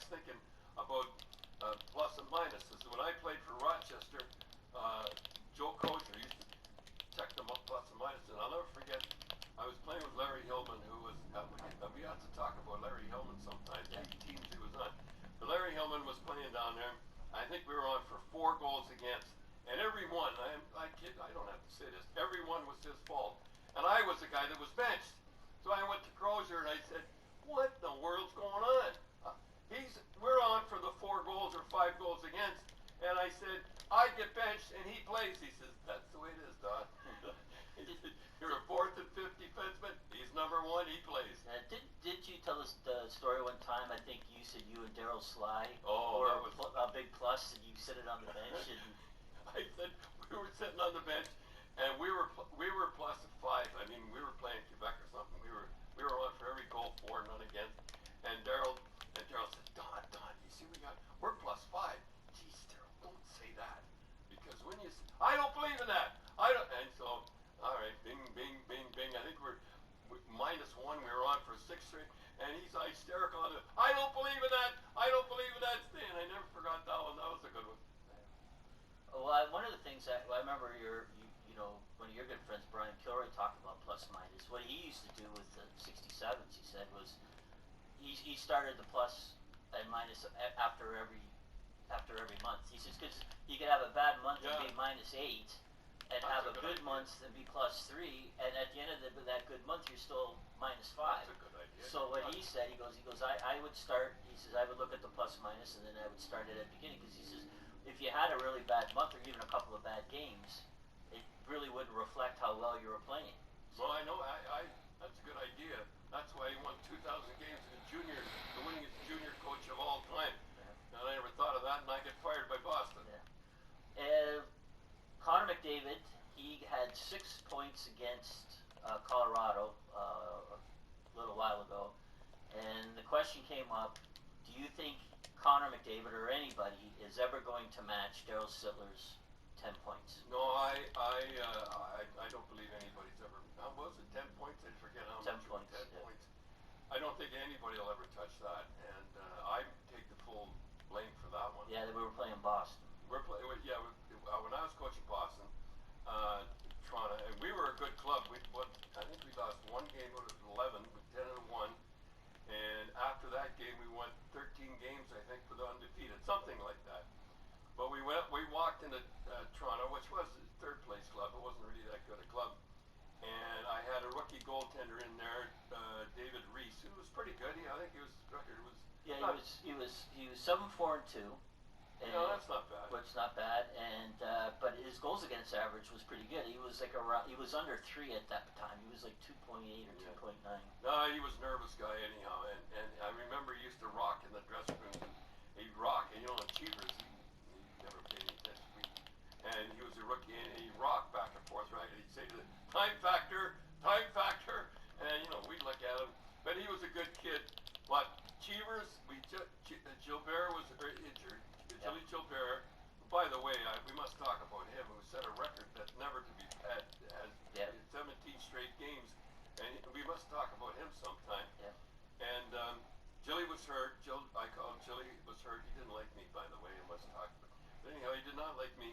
thinking about plus and minuses. When I played for Rochester, Joe Crozier used to check them up plus and minuses. And I'll never forget, I was playing with Larry Hillman, who was, we have to talk about Larry Hillman sometimes, the teams he was on. But Larry Hillman was playing down there. I think we were on for 4 goals against. And every one, I don't have to say this, every one was his fault. And I was the guy that was benched. So I went to Crozier and I said, what the world's going on? We're on for the 4 goals or 5 goals against. And I said, I get benched and he plays. He says, that's the way it is, Don. You're a 4th and 5th defenseman. He's number 1. He plays. Did you tell us the story one time? I think you said you and Daryl Sly were a big plus, and you sit it on the bench. And I said we were sitting on the bench, and we were plus 5. I mean, we were playing Quebec or something. We were on for every goal, 4, none against. And Daryl said, Don, you see we're plus 5. Geez, Daryl, don't say that, because when you say, I don't believe in that. I don't. And so, all right, bing, bing, bing, bing. I think we're -1. We were on for 6 straight, and he's hysterical. I don't believe in that. I don't believe in that. And I never forgot that one. That was a good one. Well, one of the things that I remember, one of your good friends, Brian Kilroy, talked about plus minus. What he used to do with the 67s, he said, was he started the plus and minus after every month. He says because you could have a bad month and be -8, and have a good month and be +3, and at the end of that good month you're still -5. That's a good idea. So what he said, he goes, I would start. He says I would look at the plus minus, and then I would start it at the beginning, because he says if you had a really bad month or even a couple of bad games, it really wouldn't reflect how well you were playing. Well, I know. That's a good idea. That's why he won 2,000 games in junior, the winningest junior coach of all time. Yeah. And I never thought of that, and I get fired by Boston. Yeah. Connor McDavid, he had 6 points against Colorado a little while ago, and the question came up: do you think Connor McDavid or anybody is ever going to match Daryl Sittler's 10 points? No, I don't believe anybody's ever. How was it? 10 points? I forget how 10 much. Points, 10 points. I don't think anybody will ever touch that, and I take the full blame for that one. Yeah, we were playing Boston. When I was coaching Boston, Toronto, and we were a good club. I think we lost 1 game out of 11 with 10-1. And after that game, we won 13 games, I think, with undefeated, something like that. But we walked into Toronto, which was a 3rd place club. It wasn't really that good a club. And I had a rookie goaltender in there, David Reese, who was pretty good. I think his record was. Yeah, he was 7-4-2. No, that's not bad. Which is not bad, and but his goals against average was pretty good. He was he was under 3 at that time. He was like 2.8 or 2.9. No, he was a nervous guy anyhow, and I remember he used to rock in the dressing room. He'd rock, and Achievers, he never paid any attention. And he was a rookie, and he'd rock back and forth, right? And he'd say to the time factor, and we'd look at him. But he was a good kid. But Cheevers, Gilbert was injured. Billy Gilbert, by the way, we must talk about him, who set a record that's never to be had, has 17 straight games, and we must talk about him sometime. Yeah. And Jilly was hurt. I call him Jilly was hurt. He didn't like me, by the way. I must talk about. But anyhow, he did not like me,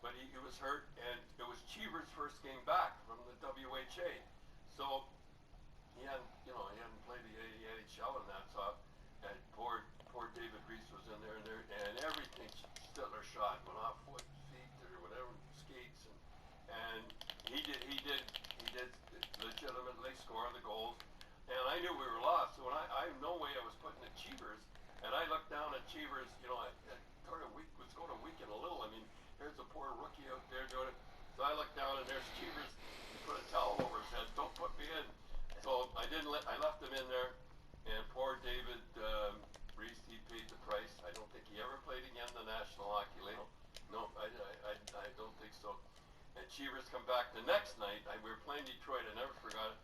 but he was hurt, and it was Cheever's first game back from the WHA, so he hadn't played the AHL in that, so and poor David Reese was in there, and everything Stiller shot went off foot, feet, or whatever, skates, and he did legitimately score the goals, and I knew we were lost, so I no way I was putting at Cheevers, and I looked down at Cheevers, was going a week and a little. I mean, here's a poor rookie out there doing it, so I looked down and there's Cheevers. He put a towel over his head. Don't put me in. So I left him in there, and poor David Reese, he paid the price. I don't think he ever played again in the National Hockey League. No, I don't think so. And Cheevers come back the next night. We were playing Detroit. I never forgot it.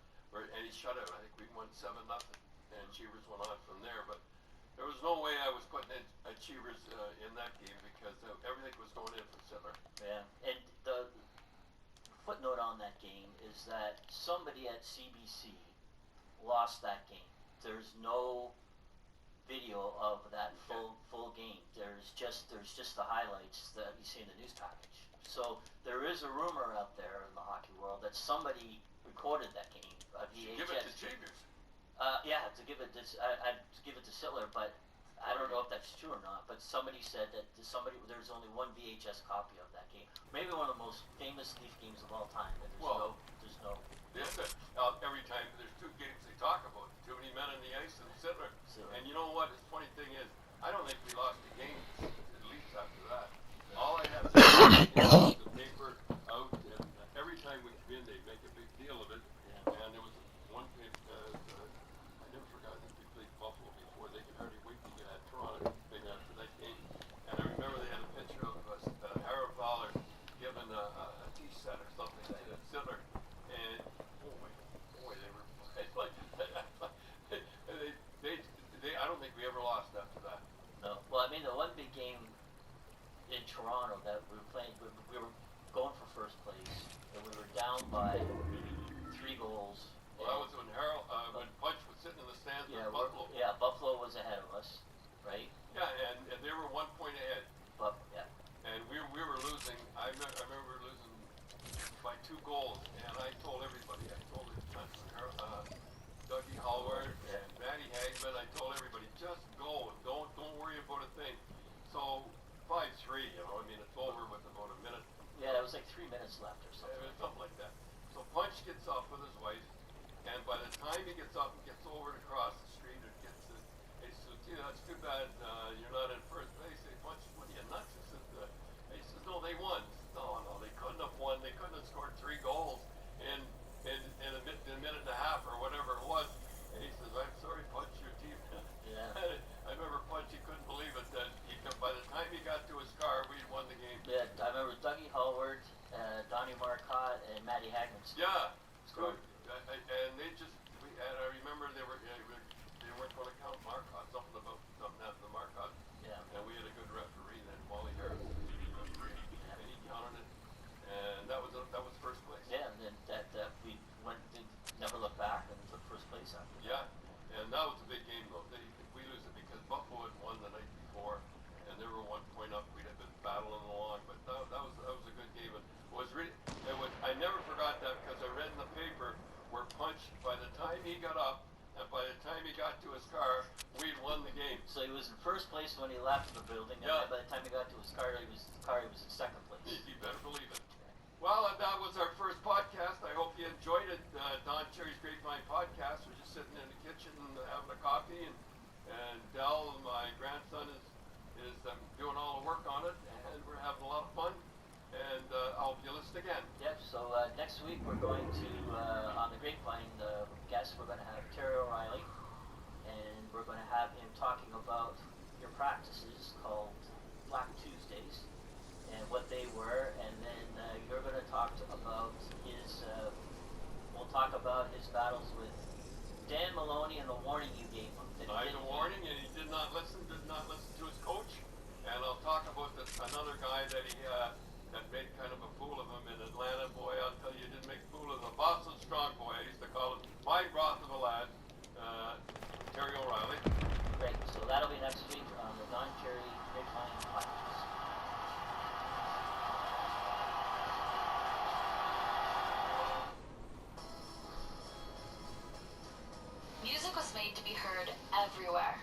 And he shut out. I think we won 7-0, and Cheevers went on from there. But there was no way I was putting in Cheevers in that game, because everything was going in for Sittler. Yeah, and the footnote on that game is that somebody at CBC lost that game. video of that full game. There's just the highlights that you see in the news package. So there is a rumor out there in the hockey world that somebody recorded that game. Give it to Chambers. Yeah, to give it to Sittler, but I don't know if that's true or not. But somebody said that there's only one VHS copy of that game. Maybe one of the most famous Leaf games of all time. And there's no. Every time there's two games they talk about, too many men on the ice and Sittler. And you know what? The funny thing is, I don't think we lost a game at least after that. All I have to do is the paper out, and every time we come in, they make a big deal of it. Yeah. And there was one game, I never forgot that we played Buffalo before. They could hardly wait to get at Toronto for that game. And I remember they had a picture of Harold Fowler giving a tea set or something to Sittler. And boy, they were like I don't think we ever lost after that. No. Well, I mean, the one big game in Toronto that we were playing, we were going for first place, and we were down by 3 goals. Well, that was when when Punch was sitting in the stands with Buffalo. Yeah, Buffalo was ahead of us, right? Yeah, and they were 1 point ahead. Yeah. And we were losing. I remember we were losing by 2 goals, and I told everybody. I told Dougie Hallward and Matty Hagman. I told everybody, just go and don't worry about a thing. So 5-3, I mean, it's over with about a minute. Yeah, it was like 3 minutes left or something. Something like that. So Punch gets up with his wife, and by the time he gets up and gets over and across the street and gets to, he says, gee, that's too bad you're not in first base. Hey, Punch, what are you, nuts? He says, no, they won. No, they couldn't have won. They couldn't have scored 3 goals in a minute and a half or whatever it was. And he says, I'm sorry, Punch, your team. Yeah. I remember Punch, he couldn't believe it that by the time he got to his car, we'd won the game. Yeah, I remember Dougie Hallward, Donnie Marcotte, and Matty Hagman. Yeah, scored. And they just, and I remember they weren't going to count Marcotte, something happened to Marcotte. Yeah. And we had a good referee then, Wally Harris, and he counted it, and that was first place. Yeah, and then that we never looked back and took first place after. Yeah, and that was a big game though. We lose it because Buffalo had won the night before, and they were 1 point up. We'd have been battling along, but that was a good game. I never forgot that because I read in the paper where Punch, by the time he got up and by the time he got to his car, we'd won the game. So he was in first place when he left the building, and by the time he got to his car, he was in second place. You better believe it. Well, that was our first podcast. I hope you enjoyed it. Don Cherry's Grapevine podcast. We're just sitting in the kitchen having a coffee, and Del, my grandson, is doing all the work on it, and we're having a lot of fun. And I hope you listen again. Yep. So next week we're going to on the Grapevine guest. We're going to have Terry O'Reilly, and we're going to have him talking about your practices called Black Tuesdays and what they were, and then you're going to talk about his. We'll talk about his battles with Dan Maloney and the warning you gave him. I had a warning, and he did not listen to his coach. And I'll talk about another guy that that made kind of a fool of him in Atlanta. Boy, I'll tell you, didn't make a fool of him. The Boston Strong Boy, I used to call him my broth of a lad, Terry O'Reilly. Great. So that'll be next week on the Don Cherry Grapevine podcast. Music was made to be heard everywhere,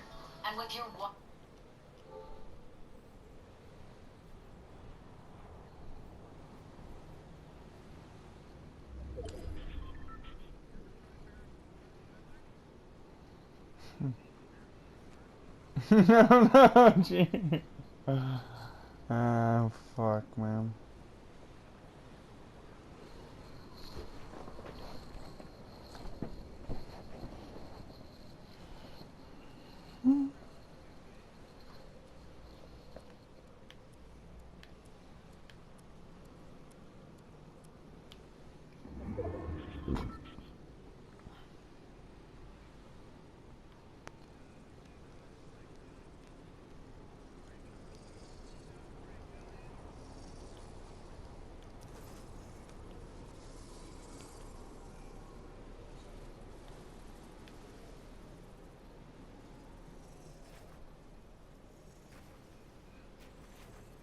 and with your one. No, gee. Oh, fuck, man.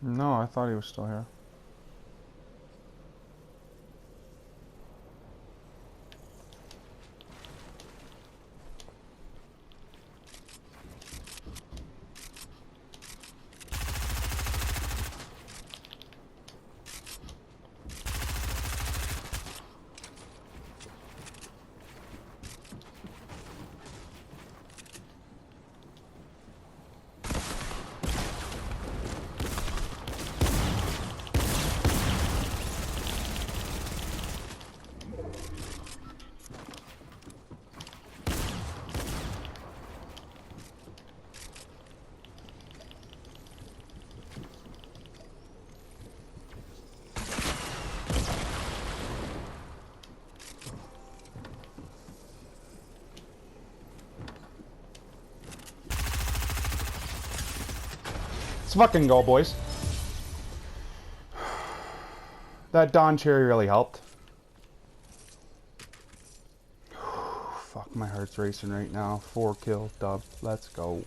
No, I thought he was still here. Let's fucking go, boys. That Don Cherry really helped. Fuck, my heart's racing right now. 4 kill dub. Let's go.